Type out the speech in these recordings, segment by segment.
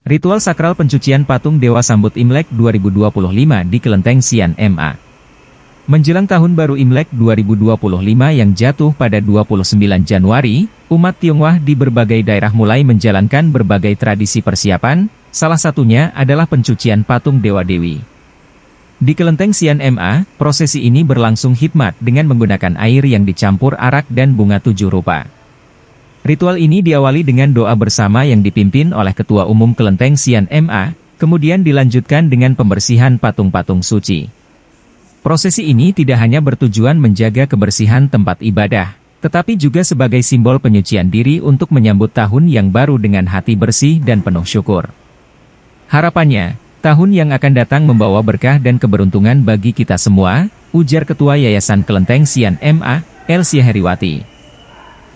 Ritual sakral pencucian patung Dewa Sambut Imlek 2025 di Kelenteng Sian MA. Menjelang tahun baru Imlek 2025 yang jatuh pada 29 Januari, umat Tionghoa di berbagai daerah mulai menjalankan berbagai tradisi persiapan, salah satunya adalah pencucian patung Dewa-Dewi. Di Kelenteng Sian MA, prosesi ini berlangsung hikmat dengan menggunakan air yang dicampur arak dan bunga 7 rupa. Ritual ini diawali dengan doa bersama yang dipimpin oleh Ketua Umum Kelenteng Sian MA, kemudian dilanjutkan dengan pembersihan patung-patung suci. Prosesi ini tidak hanya bertujuan menjaga kebersihan tempat ibadah, tetapi juga sebagai simbol penyucian diri untuk menyambut tahun yang baru dengan hati bersih dan penuh syukur. Harapannya, tahun yang akan datang membawa berkah dan keberuntungan bagi kita semua, ujar Ketua Yayasan Kelenteng Sian MA, Elsie Heriwati.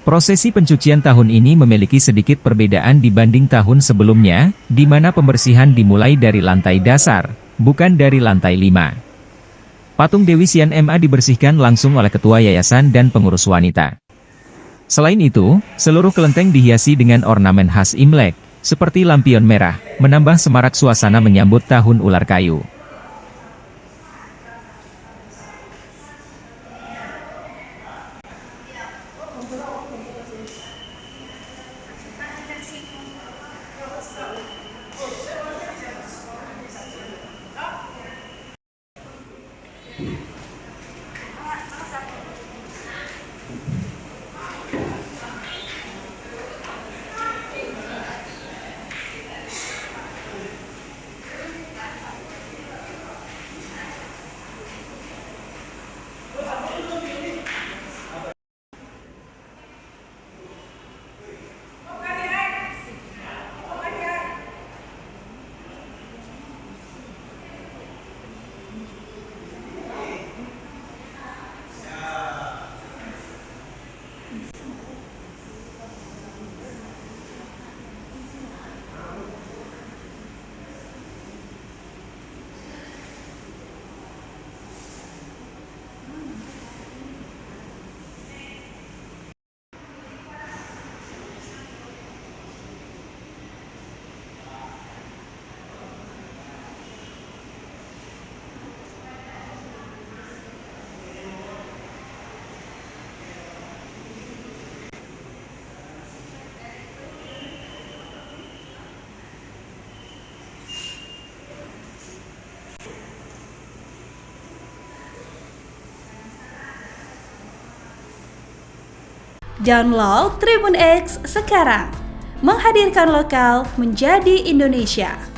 Prosesi pencucian tahun ini memiliki sedikit perbedaan dibanding tahun sebelumnya, di mana pembersihan dimulai dari lantai dasar, bukan dari lantai 5. Patung Dewi Sian MA dibersihkan langsung oleh Ketua Yayasan dan pengurus wanita. Selain itu, seluruh kelenteng dihiasi dengan ornamen khas Imlek, seperti lampion merah, menambah semarak suasana menyambut tahun ular kayu. Download Tribun X sekarang, menghadirkan lokal menjadi Indonesia.